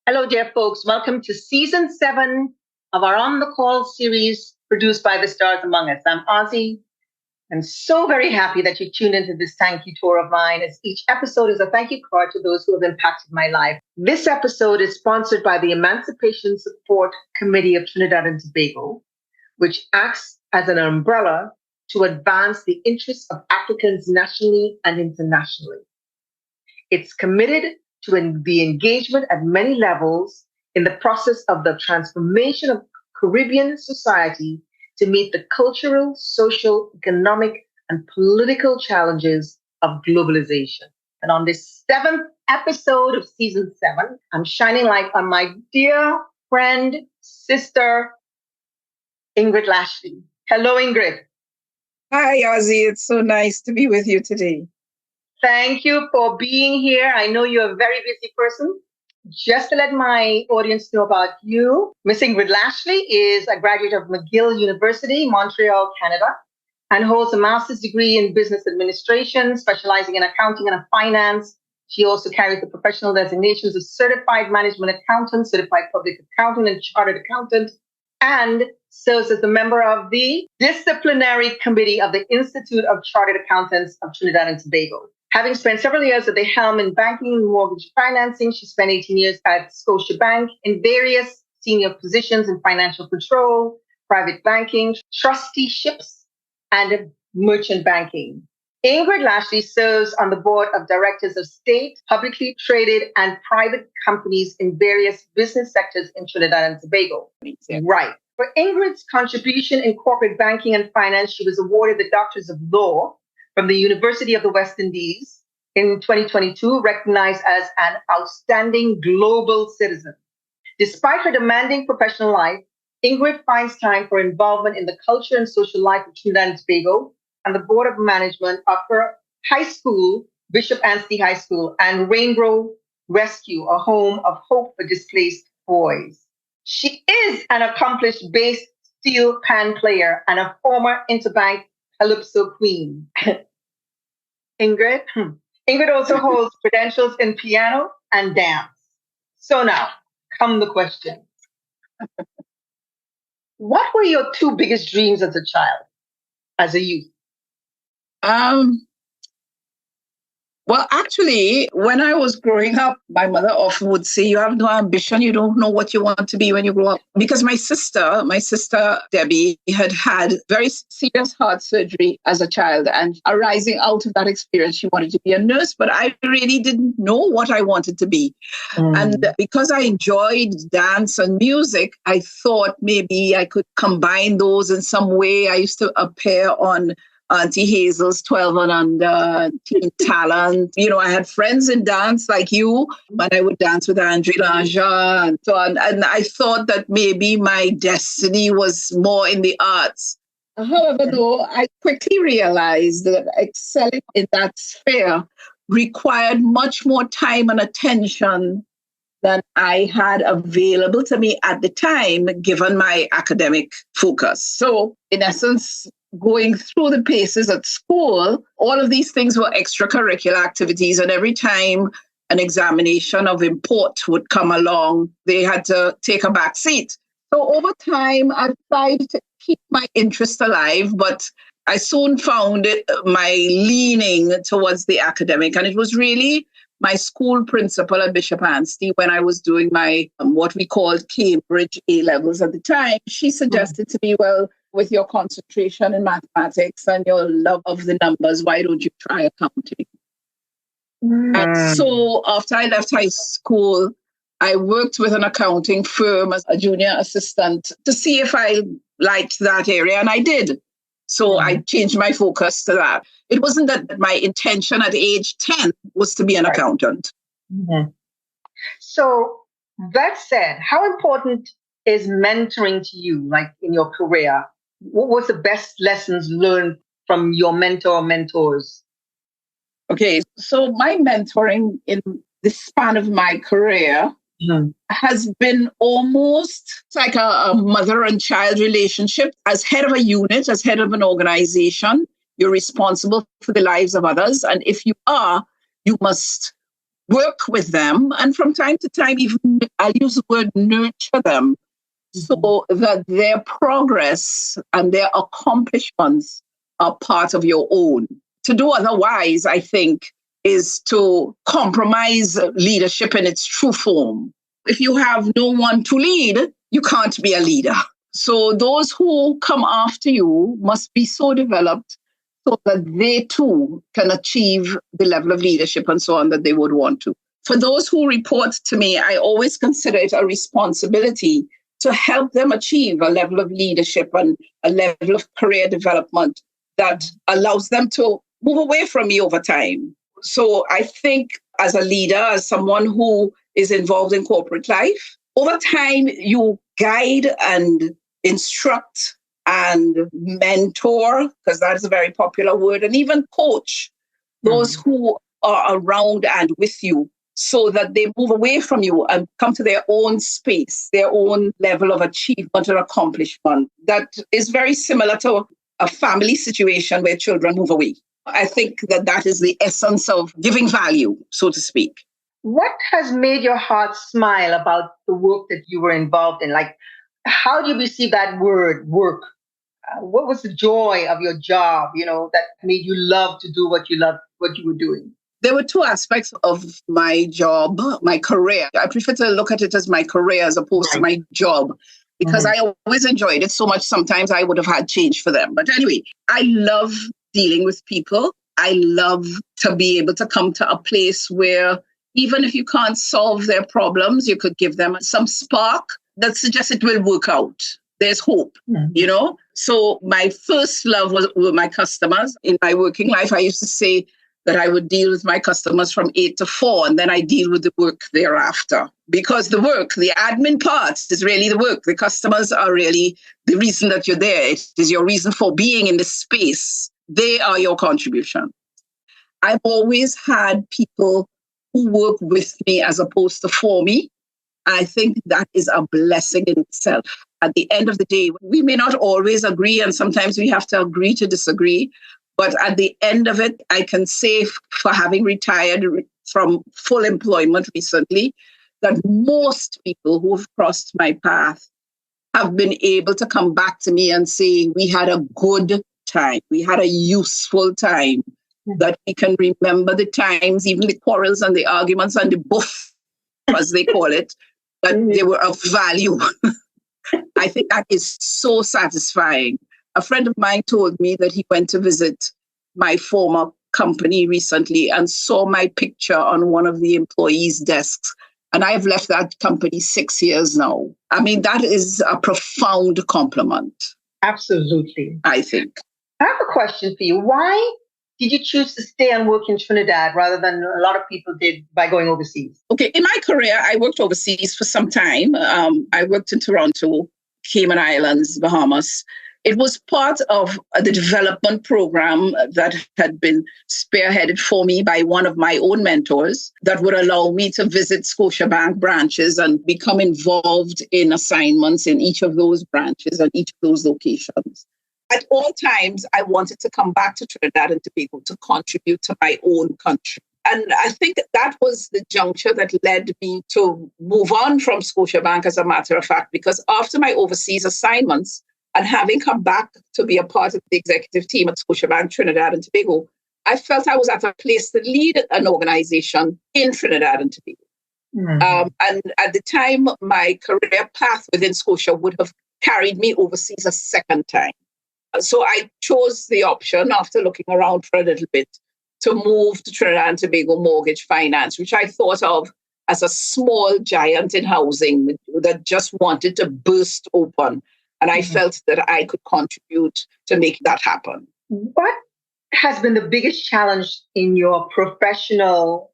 Hello, dear folks. Welcome to Season 7 of our On the Call series produced by the Stars Among Us. I'm Ozzy. I'm so very happy that you tuned into this thank you tour of mine, as each episode is a thank you card to those who have impacted my life. This episode is sponsored by the Emancipation Support Committee of Trinidad and Tobago, which acts as an umbrella to advance the interests of Africans nationally and internationally. It's committed to the engagement at many levels in the process of the transformation of Caribbean society to meet the cultural, social, economic, and political challenges of globalization. And on this 7th episode of Season 7, I'm shining light on my dear friend, sister, Ingrid Lashley. Hello, Ingrid. Hi, Ozzy. It's so nice to be with you today. Thank you for being here. I know you're a very busy person. Just to let my audience know about you, Miss Ingrid Lashley is a graduate of McGill University, Montreal, Canada, and holds a master's degree in business administration, specializing in accounting and finance. She also carries the professional designations of certified management accountant, certified public accountant, and chartered accountant, and serves as a member of the disciplinary committee of the Institute of Chartered Accountants of Trinidad and Tobago. Having spent several years at the helm in banking and mortgage financing, she spent 18 years at Scotiabank in various senior positions in financial control, private banking, trusteeships, and merchant banking. Ingrid Lashley serves on the board of directors of state, publicly traded, and private companies in various business sectors in Trinidad and Tobago. Right. For Ingrid's contribution in corporate banking and finance, she was awarded the Doctors of Law from the University of the West Indies in 2022, recognized as an outstanding global citizen. Despite her demanding professional life, Ingrid finds time for involvement in the culture and social life of Trinidad and Tobago and the board of management of her high school, Bishop Anstey High School, and Rainbow Rescue, a home of hope for displaced boys. She is an accomplished bass steel pan player and a former interbank Calypso queen. Ingrid also holds credentials in piano and dance. So now, come the question. What were your two biggest dreams as a child, as a youth? Well, actually, when I was growing up, my mother often would say, you have no ambition, you don't know what you want to be when you grow up. Because my sister Debbie, had very serious heart surgery as a child. And arising out of that experience, she wanted to be a nurse, but I really didn't know what I wanted to be. And because I enjoyed dance and music, I thought maybe I could combine those in some way. I used to appear on Auntie Hazel's 12 and Under, Teen Talent. I had friends in dance like you, and I would dance with Andre Lanja and so on. And I thought that maybe my destiny was more in the arts. However, though, I quickly realized that excelling in that sphere required much more time and attention than I had available to me at the time, given my academic focus. So, in essence, going through the paces at school, all of these things were extracurricular activities. And every time an examination of import would come along, they had to take a back seat. So over time, I tried to keep my interest alive, but I soon found my leaning towards the academic. And it was really my school principal at Bishop Anstey, when I was doing my what we called Cambridge A-levels at the time, she suggested to me, well, with your concentration in mathematics and your love of the numbers, why don't you try accounting? And so after I left high school, I worked with an accounting firm as a junior assistant to see if I liked that area, and I did. So I changed my focus to that. It wasn't that my intention at age 10 was to be an accountant. So that said, how important is mentoring to you, like in your career? What was the best lessons learned from your mentor or mentors? Okay, so my mentoring in the span of my career has been almost like a mother and child relationship. As head of a unit, as head of an organization, you're responsible for the lives of others. And if you are, you must work with them, and from time to time, even I'll use the word nurture them, so that their progress and their accomplishments are part of your own. To do otherwise, I think, is to compromise leadership in its true form. If you have no one to lead, you can't be a leader. So those who come after you must be so developed so that they too can achieve the level of leadership and so on that they would want to. For those who report to me, I always consider it a responsibility to help them achieve a level of leadership and a level of career development that allows them to move away from me over time. So I think as a leader, as someone who is involved in corporate life, over time you guide and instruct and mentor, because that is a very popular word, and even coach those who are around and with you so that they move away from you and come to their own space, their own level of achievement or accomplishment. That is very similar to a family situation where children move away. I think that is the essence of giving value, so to speak. What has made your heart smile about the work that you were involved in? Like, how do you receive that word, work? What was the joy of your job, that made you love to do what you were doing? There were two aspects of my job, my career. I prefer to look at it as my career as opposed to my job, because I always enjoyed it so much. Sometimes I would have had change for them. But anyway, I love dealing with people. I love to be able to come to a place where even if you can't solve their problems, you could give them some spark that suggests it will work out. There's hope, So my first love were my customers. In my working life, I used to say that I would deal with my customers from 8 to 4, and then I deal with the work thereafter. Because the work, the admin part is really the work. The customers are really the reason that you're there. It is your reason for being in this space. They are your contribution. I've always had people who work with me as opposed to for me. I think that is a blessing in itself. At the end of the day, we may not always agree, and sometimes we have to agree to disagree. But at the end of it, I can say, for having retired from full employment recently, that most people who have crossed my path have been able to come back to me and say, we had a good time. We had a useful time, that we can remember the times, even the quarrels and the arguments and the buff, as they call it, that they were of value. I think that is so satisfying. A friend of mine told me that he went to visit my former company recently and saw my picture on one of the employees' desks. And I've left that company 6 years now. I mean, that is a profound compliment. Absolutely. I think. I have a question for you. Why did you choose to stay and work in Trinidad rather than a lot of people did by going overseas? Okay, in my career, I worked overseas for some time. I worked in Toronto, Cayman Islands, Bahamas. It was part of the development program that had been spearheaded for me by one of my own mentors that would allow me to visit Scotiabank branches and become involved in assignments in each of those branches and each of those locations. At all times, I wanted to come back to Trinidad and Tobago to contribute to my own country. And I think that was the juncture that led me to move on from Scotiabank, as a matter of fact, because after my overseas assignments and having come back to be a part of the executive team at Scotiabank, Trinidad and Tobago, I felt I was at a place to lead an organization in Trinidad and Tobago. And at the time, my career path within Scotia would have carried me overseas a second time. So I chose the option, after looking around for a little bit, to move to Trinidad and Tobago Mortgage Finance, which I thought of as a small giant in housing that just wanted to burst open. And I felt that I could contribute to make that happen. What has been the biggest challenge in your professional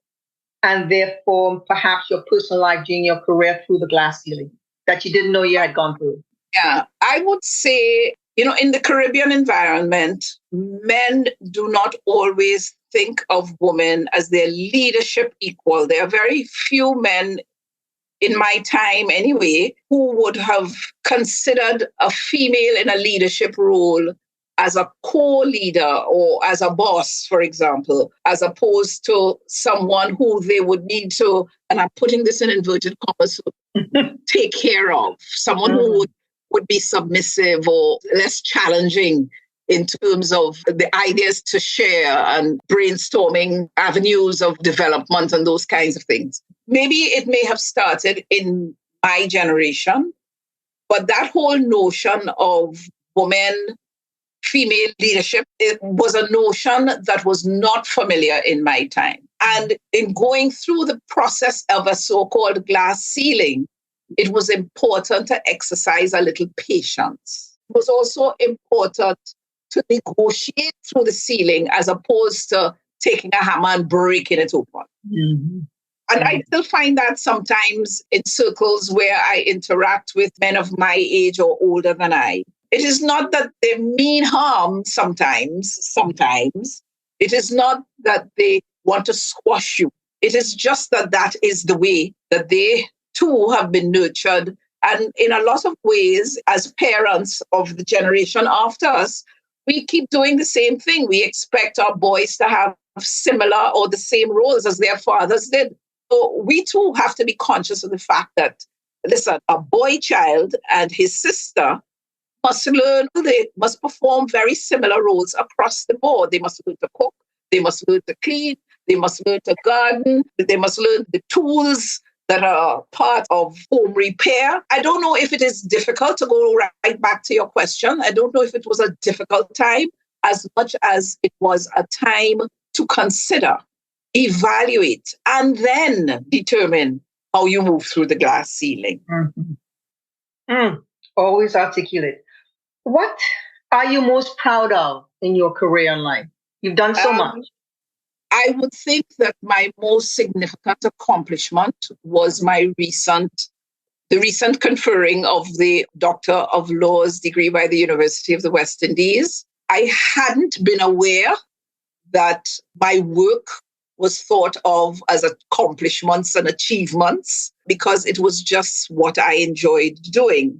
and therefore perhaps your personal life during your career through the glass ceiling that you didn't know you had gone through? Yeah, I would say, in the Caribbean environment, men do not always think of women as their leadership equal. There are very few men, in my time anyway, who would have considered a female in a leadership role as a co-leader or as a boss, for example, as opposed to someone who they would need to, and I'm putting this in inverted commas, take care of, someone who would be submissive or less challenging in terms of the ideas to share and brainstorming avenues of development and those kinds of things. Maybe it may have started in my generation, but that whole notion of women, female leadership, it was a notion that was not familiar in my time. And in going through the process of a so-called glass ceiling, it was important to exercise a little patience. It was also important to negotiate through the ceiling as opposed to taking a hammer and breaking it open. Mm-hmm. And I still find that sometimes in circles where I interact with men of my age or older than I. It is not that they mean harm sometimes. It is not that they want to squash you. It is just that that is the way that they too have been nurtured. And in a lot of ways, as parents of the generation after us, we keep doing the same thing. We expect our boys to have similar or the same roles as their fathers did. So we too have to be conscious of the fact that, listen, a boy child and his sister must learn, they must perform very similar roles across the board. They must learn to cook, they must learn to clean, they must learn to garden, they must learn the tools that are part of home repair. I don't know if it is difficult to go right back to your question. I don't know if it was a difficult time as much as it was a time to consider, evaluate, and then determine how you move through the glass ceiling. Mm-hmm. Always articulate. What are you most proud of in your career in life? You've done so much. I would think that my most significant accomplishment was the recent conferring of the Doctor of Laws degree by the University of the West Indies. I hadn't been aware that my work was thought of as accomplishments and achievements because it was just what I enjoyed doing.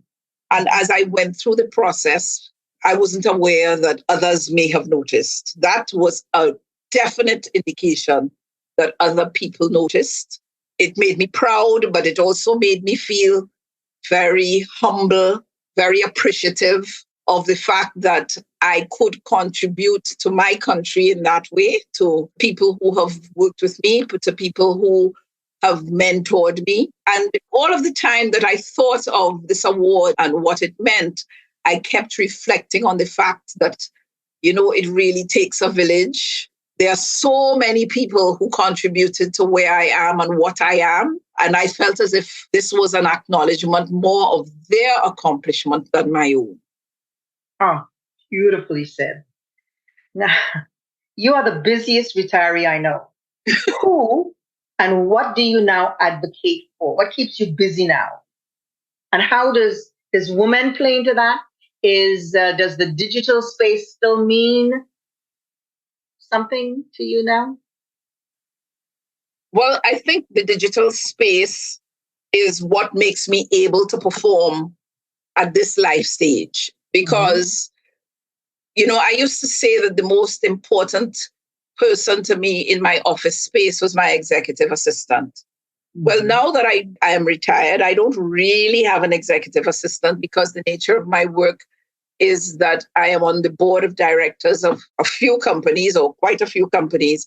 And as I went through the process, I wasn't aware that others may have noticed. That was a definite indication that other people noticed. It made me proud, but it also made me feel very humble, very appreciative of the fact that I could contribute to my country in that way, to people who have worked with me, to people who have mentored me. And all of the time that I thought of this award and what it meant, I kept reflecting on the fact that, it really takes a village. There are so many people who contributed to where I am and what I am. And I felt as if this was an acknowledgement more of their accomplishment than my own. Oh, beautifully said. Now, you are the busiest retiree I know. Who and what do you now advocate for? What keeps you busy now? And how does women play into that? Does the digital space still mean something to you now? Well, I think the digital space is what makes me able to perform at this life stage. Because, I used to say that the most important person to me in my office space was my executive assistant. Mm-hmm. Well, now that I am retired, I don't really have an executive assistant because the nature of my work is that I am on the board of directors of a few companies or quite a few companies,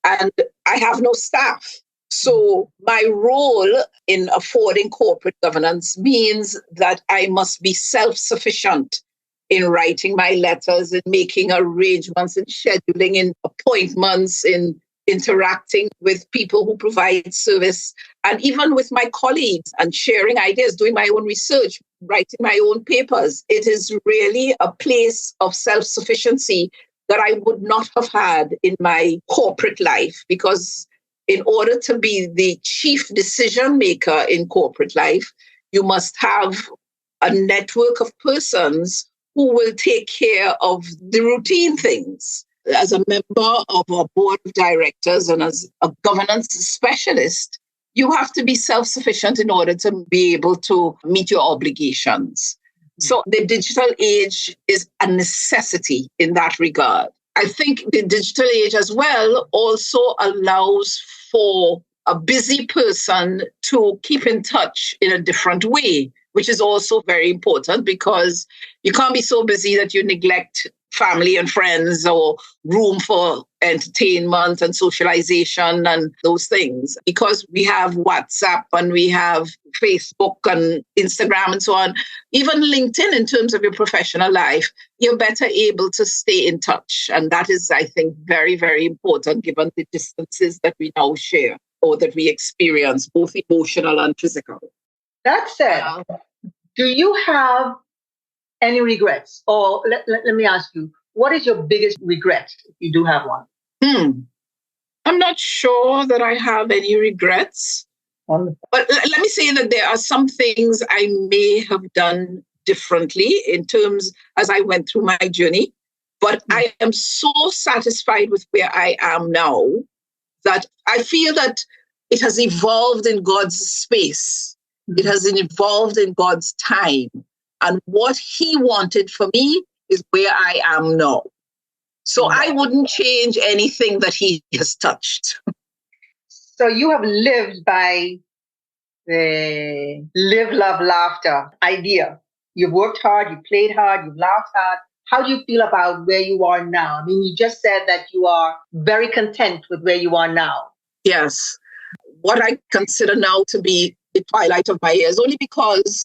and I have no staff. So my role in affording corporate governance means that I must be self-sufficient in writing my letters, in making arrangements, in scheduling, in appointments, in interacting with people who provide service, and even with my colleagues and sharing ideas, doing my own research, writing my own papers. It is really a place of self-sufficiency that I would not have had in my corporate life, because in order to be the chief decision maker in corporate life, you must have a network of persons who will take care of the routine things. As a member of a board of directors and as a governance specialist, you have to be self-sufficient in order to be able to meet your obligations. So the digital age is a necessity in that regard. I think the digital age as well also allows for a busy person to keep in touch in a different way, which is also very important because you can't be so busy that you neglect family and friends or room for entertainment and socialization and those things. Because we have WhatsApp and we have Facebook and Instagram and so on, even LinkedIn in terms of your professional life, you're better able to stay in touch. And that is, I think, very, very important given the distances that we now share or that we experience, both emotional and physical. That said, do you have any regrets? Or let me ask you, what is your biggest regret if you do have one? I'm not sure that I have any regrets. But let me say that there are some things I may have done differently in terms as I went through my journey. But I am so satisfied with where I am now that I feel that it has evolved in God's space. It has evolved in God's time. And what He wanted for me is where I am now. So I wouldn't change anything that He has touched. So you have lived by the live, love, laughter idea. You've worked hard, you played hard, you've laughed hard. How do you feel about where you are now? I mean, you just said that you are very content with where you are now. Yes. What I consider now to be the twilight of my years, only because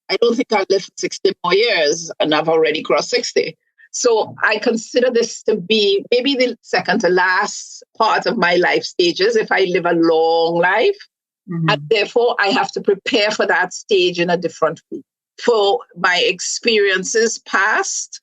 I don't think I'll live for 60 more years and I've already crossed 60. So I consider this to be maybe the second to last part of my life stages if I live a long life. And therefore, I have to prepare for that stage in a different way. For my experiences past,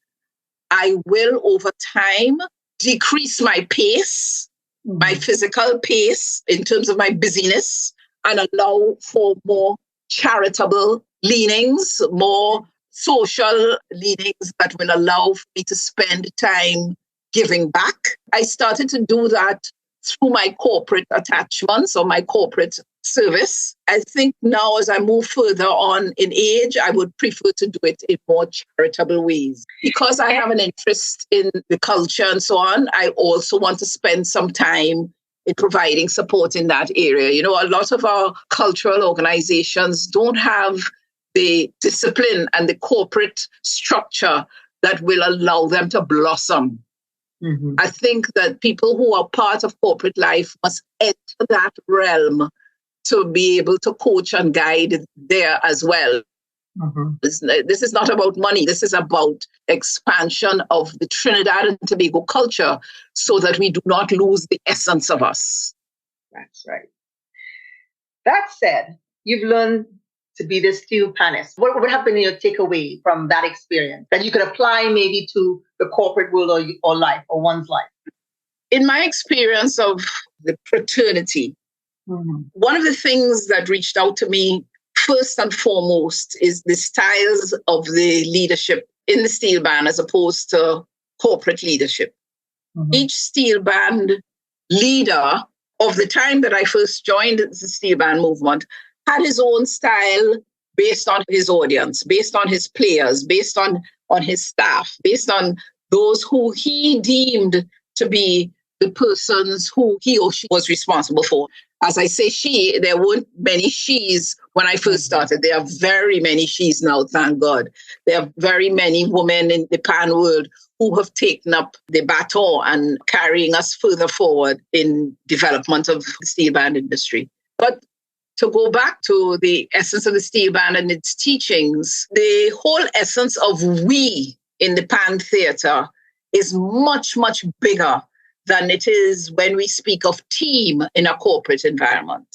I will over time decrease my pace, my physical pace in terms of my busyness, and allow for more charitable leanings, more social leanings that will allow me to spend time giving back. I started to do that through my corporate attachments or my corporate service. I think now as I move further on in age, I would prefer to do it in more charitable ways. Because I have an interest in the culture and so on, I also want to spend some time in providing support in that area. You know, a lot of our cultural organizations don't have the discipline and the corporate structure that will allow them to blossom. I think that people who are part of corporate life must enter that realm to be able to coach and guide there as well. This is not about money. This is about expansion of the Trinidad and Tobago culture so that we do not lose the essence of us. That's right. That said, you've learned to be the steel panist. What would have been your takeaway from that experience that you could apply maybe to the corporate world or life or one's life? In my experience of the fraternity, one of the things that reached out to me first and foremost is the styles of the leadership in the steel band as opposed to corporate leadership. Each steel band leader of the time that I first joined the steel band movement had his own style based on his audience, based on his players, based on his staff, based on those who he deemed to be the persons who he or she was responsible for. As I say she, there weren't many she's when I first started. There are very many she's now, thank God. There are very many women in the pan world who have taken up the baton and carrying us further forward in development of the steel band industry. But to go back to the essence of the steel band and its teachings, the whole essence of we in the pan theatre is much, much bigger than it is when we speak of team in a corporate environment.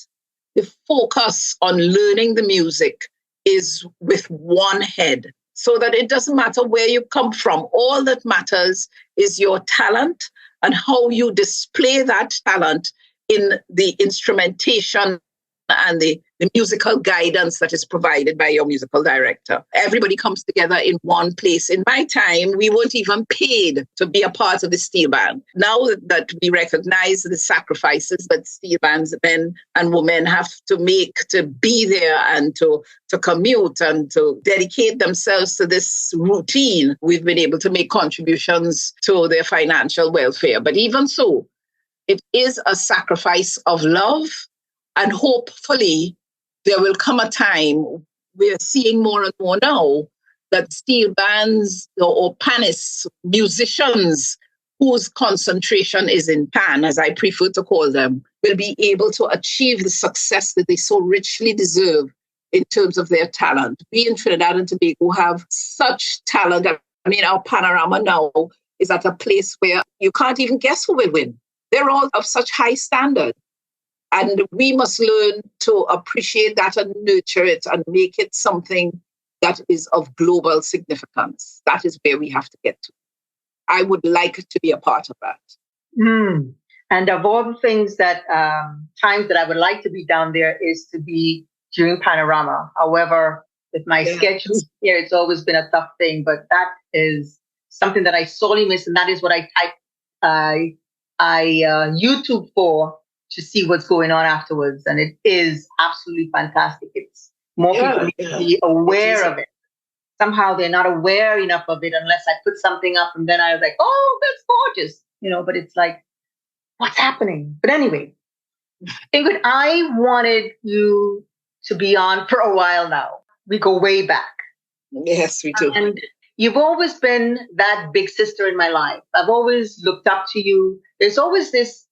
The focus on learning the music is with one head, so that it doesn't matter where you come from. All that matters is your talent and how you display that talent in the instrumentation and the the musical guidance that is provided by your musical director. Everybody comes together in one place. In my time, we weren't even paid to be a part of the steel band. Now that we recognize the sacrifices that steel bands, men and women, have to make to be there and to commute and to dedicate themselves to this routine, we've been able to make contributions to their financial welfare. But even so, it is a sacrifice of love, and hopefully there will come a time, we're seeing more and more now, that steel bands or panists, musicians whose concentration is in pan, as I prefer to call them, will be able to achieve the success that they so richly deserve in terms of their talent. We in Trinidad and Tobago have such talent. I mean, our panorama now is at a place where you can't even guess who will win. They're all of such high standard. And we must learn to appreciate that and nurture it and make it something that is of global significance. That is where we have to get to. I would like to be a part of that. And of all the things that, times that I would like to be down there is to be during Panorama. However, with my schedule here, it's always been a tough thing, but that is something that I sorely miss. And that is what I YouTube for, to see what's going on afterwards. And it is absolutely fantastic. It's more people need to be aware of it. Somehow they're not aware enough of it unless I put something up and then I was like, oh, that's gorgeous. But it's like, what's happening? But anyway, Ingrid, I wanted you to be on for a while now. We go way back. Yes, we do. And you've always been that big sister in my life. I've always looked up to you. There's always this,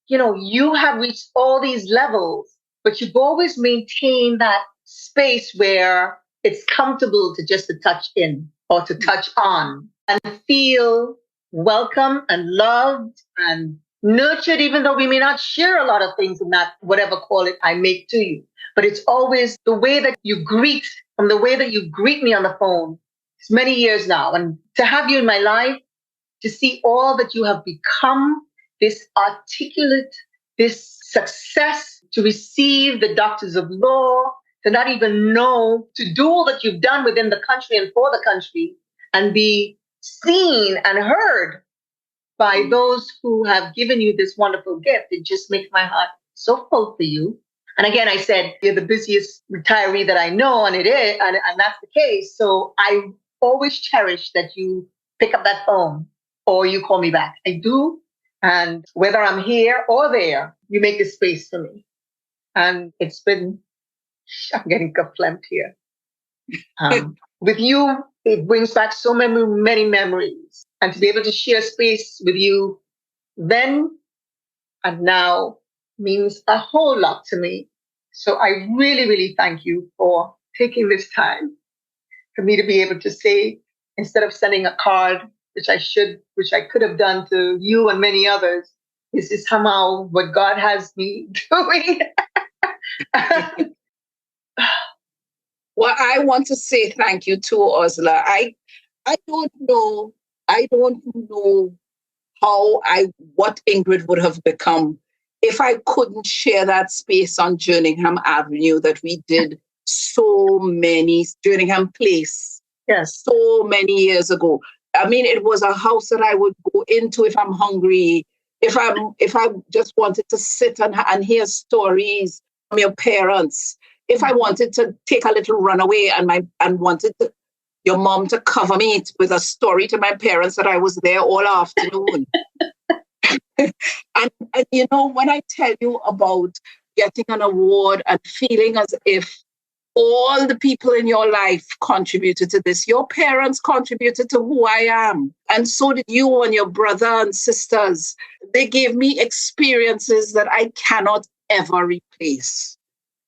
you have reached all these levels, but you've always maintained that space where it's comfortable to just to touch in or to touch on and feel welcome and loved and nurtured, even though we may not share a lot of things in that, whatever call it I make to you. But it's always the way that you greet, from the way that you greet me on the phone. It's many years now. And to have you in my life, to see all that you have become, this articulate, this success, to receive the doctors of law, to not even know, to do all that you've done within the country and for the country, and be seen and heard by those who have given you this wonderful gift. It just makes my heart so full for you. And again, I said, you're the busiest retiree that I know, and it is, and that's the case. So I always cherish that you pick up that phone or you call me back. I do. And whether I'm here or there, you make this space for me. And it's been, I'm getting verklempt here. With you, it brings back so many memories. And to be able to share space with you then and now means a whole lot to me. So I really, really thank you for taking this time for me to be able to say, instead of sending a card, which I could have done to you and many others, this is somehow what God has me doing. Well, I want to say thank you to Ursula. I don't know what Ingrid would have become if I couldn't share that space on Jerningham Avenue that we did Jerningham Place. Yes. So many years ago. I mean, it was a house that I would go into if I'm hungry, if I just wanted to sit and hear stories from your parents, if I wanted to take a little runaway and wanted your mom to cover me with a story to my parents that I was there all afternoon. and when I tell you about getting an award and feeling as if all the people in your life contributed to this. Your parents contributed to who I am. And so did you and your brother and sisters. They gave me experiences that I cannot ever replace.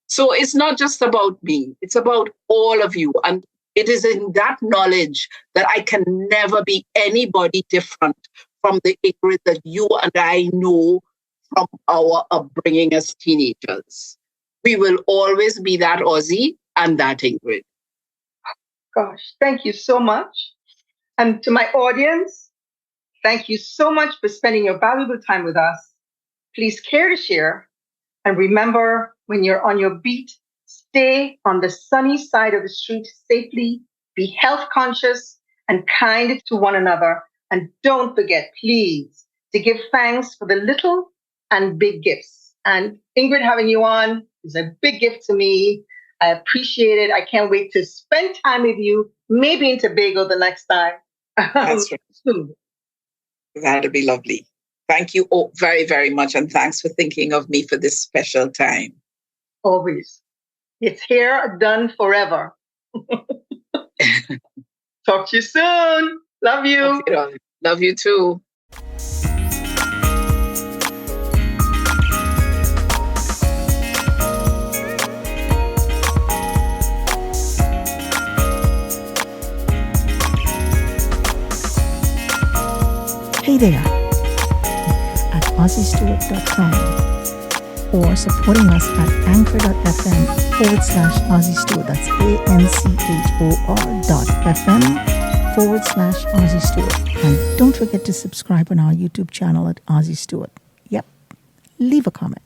So it's not just about me. It's about all of you. And it is in that knowledge that I can never be anybody different from the Ingrid that you and I know from our upbringing as teenagers. We will always be that Aussie and that Ingrid. Gosh, thank you so much. And to my audience, thank you so much for spending your valuable time with us. Please care to share. And remember, when you're on your beat, stay on the sunny side of the street safely, be health conscious and kind to one another. And don't forget, please, to give thanks for the little and big gifts. And Ingrid, having you on is a big gift to me. I appreciate it. I can't wait to spend time with you, maybe in Tobago the next time. That's right. Soon. That'll be lovely. Thank you all very, very much. And thanks for thinking of me for this special time. Always. It's here, done forever. Talk to you soon. Love you. Okay, darling. Love you too. Hey there at AussieStewart.com or supporting us at anchor.fm/AussieStewart. That's anchor.fm/AussieStewart. And don't forget to subscribe on our YouTube channel at Aussie Stewart. Yep. Leave a comment.